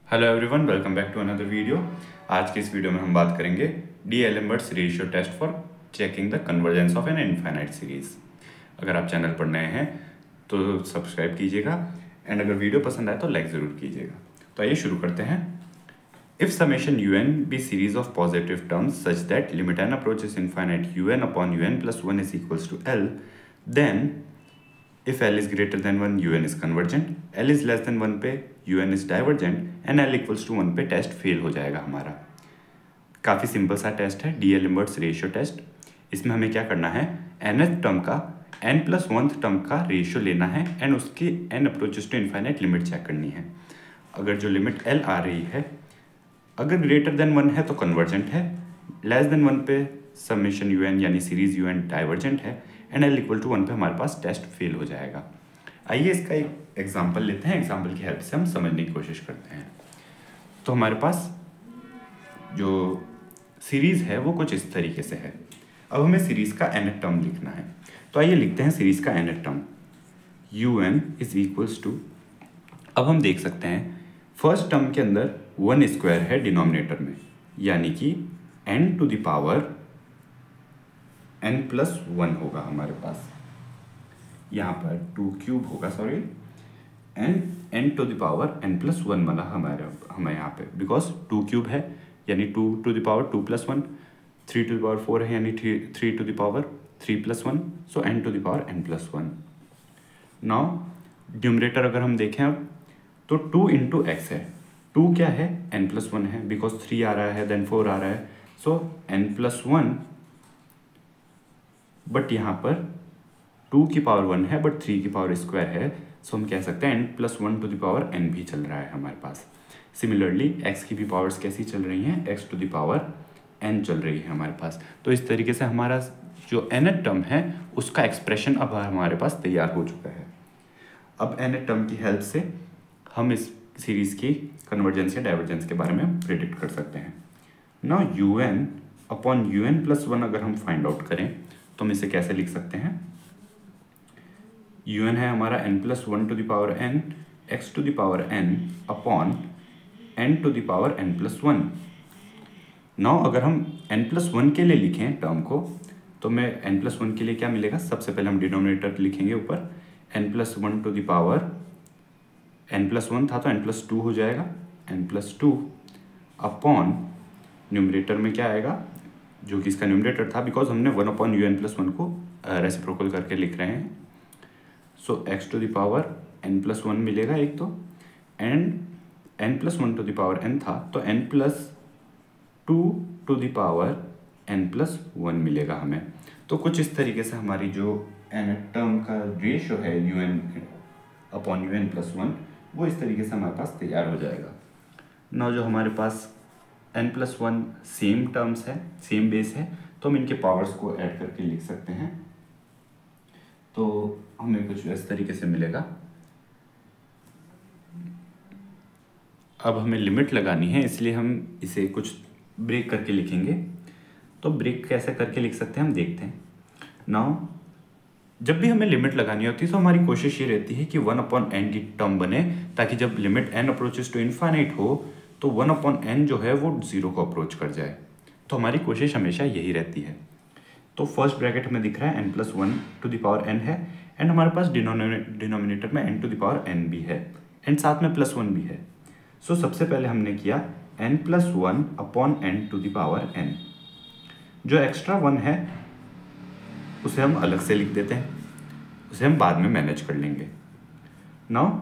Hello everyone, welcome back to another video. आज के इस वीडियो में हम बात करेंगे d'Alembert's ratio test for checking the convergence of an infinite series. अगर आप चैनल पर नए हैं तो सब्सक्राइब कीजिएगा एंड अगर वीडियो पसंद आए तो लाइक ज़रूर कीजिएगा। तो आइए शुरू करते हैं। If summation un be series of positive terms such that limit n approaches infinite un upon un plus 1 is equals to l, then if l is greater than 1 un is convergent, l is less than 1 पे un is divergent and l equals to 1 पे test fail हो जाएगा हमारा। काफ़ी simple सा test है, डी-एलेम्बर्ट्स ratio test. इसमें हमें क्या करना है, nth टर्म का n+1th टर्म का रेशियो लेना है एंड उसकी n approaches to infinite limit check करनी है। अगर जो लिमिट l आ रही है अगर ग्रेटर देन 1 है तो कन्वर्जेंट है, लेस देन 1 पे समेशन un यानी सीरीज un डाइवर्जेंट है एंड l इक्वल टू 1 पे हमारे पास टेस्ट फेल हो जाएगा। आइए इसका एक एग्जांपल लेते हैं, एग्जांपल की हेल्प से हम समझने की कोशिश करते हैं। तो हमारे पास जो सीरीज है वो कुछ इस तरीके से है। अब हमें सीरीज का nth टर्म लिखना है, तो आइए लिखते हैं सीरीज का nth term un is equals to. अब हम देख सकते हैं फर्स्ट टर्म के अंदर 1 स्क्वायर है डिनोमिनेटर में, यानी कि n to the power n+1 होगा हमारे पास। यहाँ पर 2 क्यूब होगा, sorry, n to the power n+1 वाला हमें यहाँ पे, बिकॉज 2 क्यूब है यानी 2 to the power 2+1, 3 to the power 4 है यानी 3 to the power 3+1, so n to the power n+1। Now numerator अगर हम देखें अब तो 2 इंटू एक्स है। 2 क्या है, n+1 है, बिकॉज 3 आ रहा है देन 4 आ रहा है, सो n+1, बट यहाँ पर 2 की पावर 1 है बट 3 की पावर स्क्वायर है, सो हम कह सकते हैं n+1 to the power n भी चल रहा है हमारे पास। सिमिलरली x की भी पावर्स कैसी चल रही हैं, x to the power n चल रही है हमारे पास। तो इस तरीके से हमारा जो nth टर्म है उसका एक्सप्रेशन अब हमारे पास तैयार हो चुका है। अब nth टर्म की हेल्प से हम इस सीरीज की कन्वर्जेंस या डाइवर्जेंस के बारे में प्रेडिक्ट कर सकते हैं। नाउ un अपॉन un+1 अगर हम फाइंड आउट करें तो हम इसे कैसे लिख सकते हैं, un है हमारा n+1 to the power n x to the power n upon n to the power n+1। Now अगर हम n+1 के लिए लिखें टर्म को तो मैं n+1 के लिए क्या मिलेगा, सबसे पहले हम डिनोमिनेटर लिखेंगे ऊपर, n+1 to the power n+1 था तो n+2 हो जाएगा, n+2 अपॉन न्यूमरेटर में क्या आएगा, जो कि इसका न्यूमरेटर था, बिकॉज हमने 1 अपॉन un+1 को रेसिप्रोकल करके लिख रहे हैं। So x to the power n+1 मिलेगा एक तो, and n+1 to the power n था तो n+2 to the power n+1 मिलेगा हमें। तो कुछ इस तरीके से हमारी जो nth टर्म का रेशियो है un अपॉन un+1 वो इस तरीके से हमारे पास तैयार हो जाएगा। ना जो हमारे पास n+1 सेम टर्म्स है, सेम बेस है, तो हम इनके पावर्स को ऐड करके लिख सकते हैं, तो हमें कुछ इस तरीके से मिलेगा। अब हमें लिमिट लगानी है इसलिए हम इसे कुछ ब्रेक करके लिखेंगे। तो ब्रेक कैसे करके लिख सकते हैं हम देखते हैं। नाउ जब भी हमें लिमिट लगानी होती है तो हमारी कोशिश ये रहती है कि 1 अपॉन n की टर्म बने, ताकि जब limit n approaches to infinite हो तो 1 अपॉन n जो है वो 0 को अप्रोच कर जाए। तो हमारी कोशिश हमेशा यही रहती है। तो फर्स्ट ब्रैकेट हमें दिख रहा है n+1 to the power n है, एंड हमारे पास डिनोमिनेटर में n to the power n भी है एंड साथ में +1 भी है। सो सबसे पहले हमने किया n+1 upon n to the power n। जो एक्स्ट्रा 1 है उसे हम अलग से लिख देते हैं, उसे हम बाद में मैनेज कर लेंगे। नाउ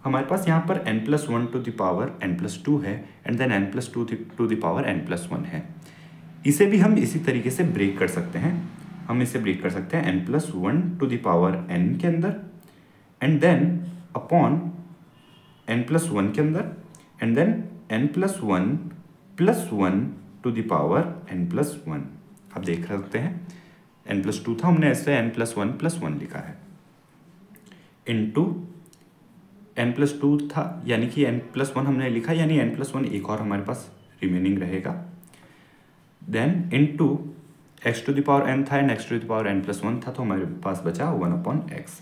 हमारे पास यहाँ पर n+1 to the power n+2 है and then n+2 to the power n+1 है। इसे भी हम इसी तरीके से ब्रेक कर सकते हैं। हम इसे ब्रेक कर सकते हैं n+1 to the power n के अंदर एंड देन अपॉन n+1 के अंदर and then n+1 +1 to the power n+1। आप देख सकते हैं n+2 था, हमने ऐसे n+1 +1 लिखा है, इनटू n+2 था यानी कि n+1 हमने लिखा, यानी n+1 एक और हमारे पास रिमेनिंग रहेगा, then into x to the power n था and x to the power n+1 था, तो हमारे पास बचा 1 अपॉन x।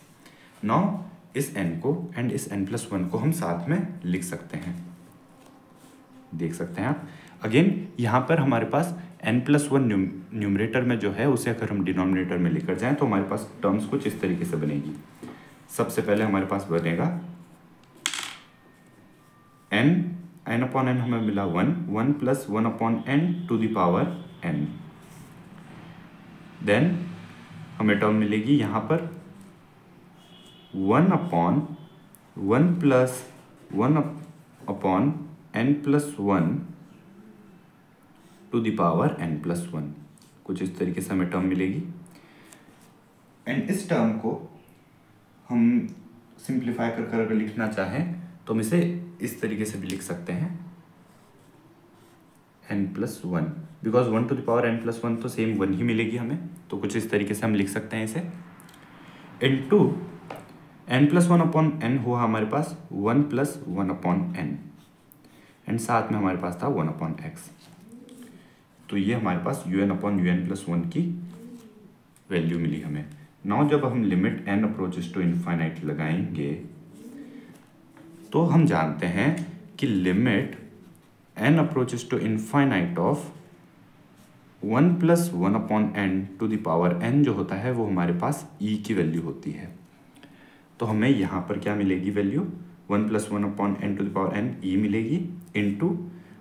नाउ इस n को एंड इस n+1 को हम साथ में लिख सकते हैं। देख सकते हैं आप। अगेन यहाँ पर हमारे पास n+1 न्यूमरेटर में जो है उसे अगर हम डिनोमिनेटर में लेकर जाएं तो हमारे पास टर्म्स कुछ इस तरीके से बनेगी। सबसे पहले हमारे पास बनेगा n/n हमें मिला 1 + 1/n⁴ देन हमें टर्म मिलेगी यहाँ पर 1/1 + 1/n+1 कुछ इस तरीके से हमें टर्म मिलेगी। एंड इस टर्म को हम सिंप्लीफाई कर अगर लिखना चाहें तो हम इसे इस तरीके से भी लिख सकते हैं n+1, बिकॉज 1/n+1 तो सेम 1 ही मिलेगी हमें, तो कुछ इस तरीके से हम लिख सकते हैं इसे। इनटू n+1/n हुआ हमारे पास 1 + 1/n एंड साथ में हमारे पास था 1/x। तो ये हमारे पास un/un+1 की वैल्यू मिली हमें। नाउ जब हम limit n approaches to infinite लगाएंगे तो हम जानते हैं कि limit n approaches to infinite of 1 + 1/n⁴n जो होता है वो हमारे पास e की वैल्यू होती है। तो हमें यहाँ पर क्या मिलेगी वैल्यू 1 + 1/n⁴n e मिलेगी इनटू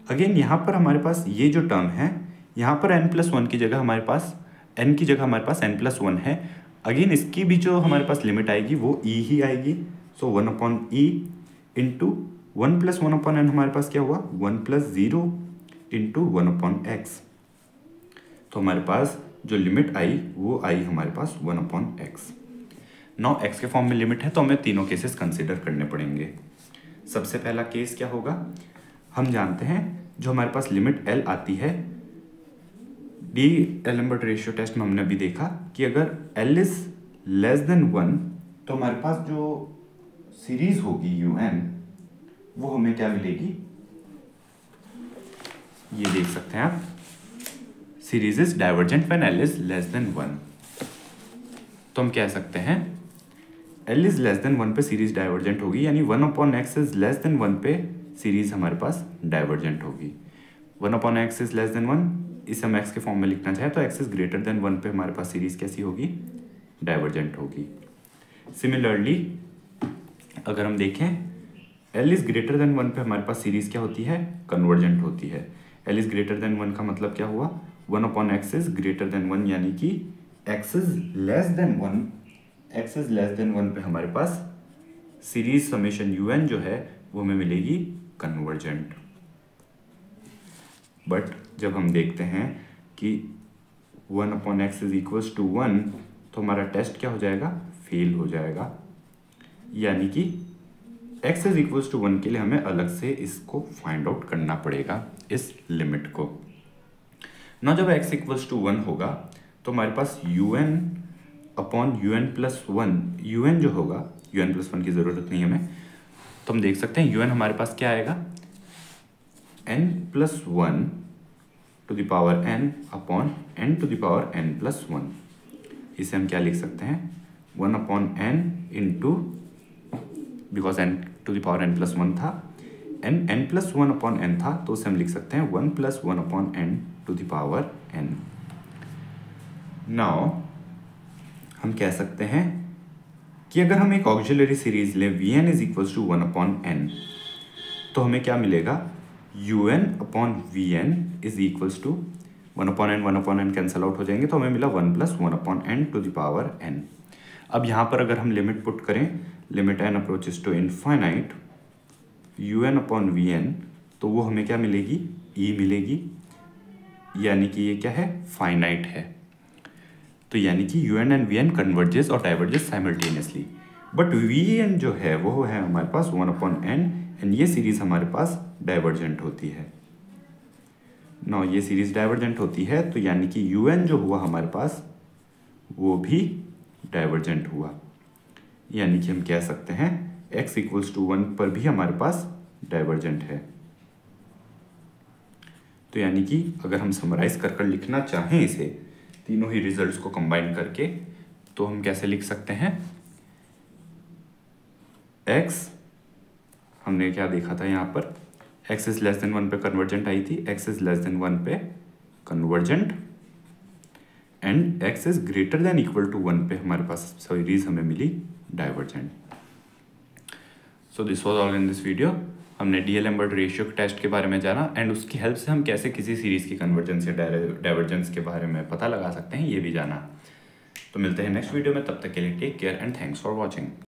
अगेन यहाँ पर हमारे पास ये जो टर्म है यहाँ पर n+1 की जगह हमारे पास n की जगह हमारे पास n+1 है। अगेन इसकी भी जो हमारे पास लिमिट आएगी वो e ही आएगी। सो 1/e इंटू 1 + 1/n हमारे पास क्या हुआ 1 + 0 इंटू 1/x। तो हमारे पास जो लिमिट आई वो आई हमारे पास 1/x। नाउ x के फॉर्म में लिमिट है तो हमें तीनों केसेस कंसिडर करने पड़ेंगे। सबसे पहला केस क्या होगा, हम जानते हैं जो हमारे पास लिमिट l आती है डी-एलेम्बर्ट रेशियो टेस्ट में हमने अभी देखा कि अगर l इज लेस देन 1 तो हमारे पास जो सीरीज होगी un वो हमें क्या मिलेगी, ये देख सकते हैं आप, series is divergent when l is less than 1। तो हम कह सकते हैं l इज लेस देन 1 पे सीरीज डाइवर्जेंट होगी, यानी 1/x इज लेस देन 1 पे सीरीज हमारे पास डाइवर्जेंट होगी। 1/x इज लेस देन 1 इसे हम x के फॉर्म में लिखना चाहे तो x इज ग्रेटर देन 1 पे हमारे पास सीरीज कैसी होगी, डाइवर्जेंट होगी। सिमिलरली अगर हम देखें l इज ग्रेटर देन 1 पे हमारे पास सीरीज क्या होती है, कन्वर्जेंट होती है। l इज ग्रेटर देन 1 का मतलब क्या हुआ 1/x इज ग्रेटर देन 1, यानी कि x इज लेस देन 1 पे हमारे पास सीरीज समेशन un जो है वो हमें मिलेगी कन्वर्जेंट। बट जब हम देखते हैं कि 1/x इज इक्वल्स टू 1 तो हमारा टेस्ट क्या हो जाएगा, फेल हो जाएगा, यानी कि x इज इक्वल्स टू 1 के लिए हमें अलग से इसको फाइंड आउट करना पड़ेगा इस लिमिट को। ना जब x इक्वल्स टू 1 होगा तो हमारे पास un/un+1 un जो होगा, un+1 की ज़रूरत नहीं हमें, तो हम देख सकते हैं un हमारे पास क्या आएगा n+1 to the power n/n⁴n+1। इसे हम क्या लिख सकते हैं 1/n into, because n to the power n+1 था, n+1/n था तो उसे हम लिख सकते हैं 1 + 1/n to the power n। Now हम कह सकते हैं कि अगर हम एक ऑक्सिलरी सीरीज लें Vn is equals to 1/n तो हमें क्या मिलेगा un/Vn is equals to 1/n cancel out हो जाएंगे तो हमें मिला 1 + 1/n to the power n। अब यहाँ पर अगर हम लिमिट पुट करें, limit n approaches to infinite un/Vn तो वो हमें क्या मिलेगी, e मिलेगी, यानी कि ये क्या है, फाइनाइट है। तो यानी कि un एंड Vn कन्वर्जेस और डाइवर्जेस साइमल्टेनियसली, बट Vn जो है वो है हमारे पास 1/n एंड ये सीरीज हमारे पास डाइवर्जेंट होती है। नाउ ये सीरीज डाइवर्जेंट होती है तो यानी कि un जो हुआ हमारे पास वो भी डाइवर्जेंट हुआ, यानी कि हम कह सकते हैं x इक्वल्स टू 1 पर भी हमारे पास डाइवर्जेंट है। तो यानी कि अगर हम समराइज कर लिखना चाहें इसे तीनों ही रिजल्ट्स को कंबाइन करके तो हम कैसे लिख सकते हैं, x हमने क्या देखा था यहाँ पर एक्स इज लेस देन 1 पे कन्वर्जेंट आई थी, एक्स इज लेस देन 1 पे convergent, and x is greater than equal to 1 पे हमारे पास सीरीज हमें मिली divergent. So this was all in this video. हमने डीएलेम्बर्ट रेशियो टेस्ट के बारे में जाना एंड उसकी हेल्प से हम कैसे किसी सीरीज की कन्वर्जेंस या डाइवर्जेंस के बारे में पता लगा सकते हैं ये भी जाना। तो मिलते हैं नेक्स्ट वीडियो में, तब तक के लिए take care and thanks for watching.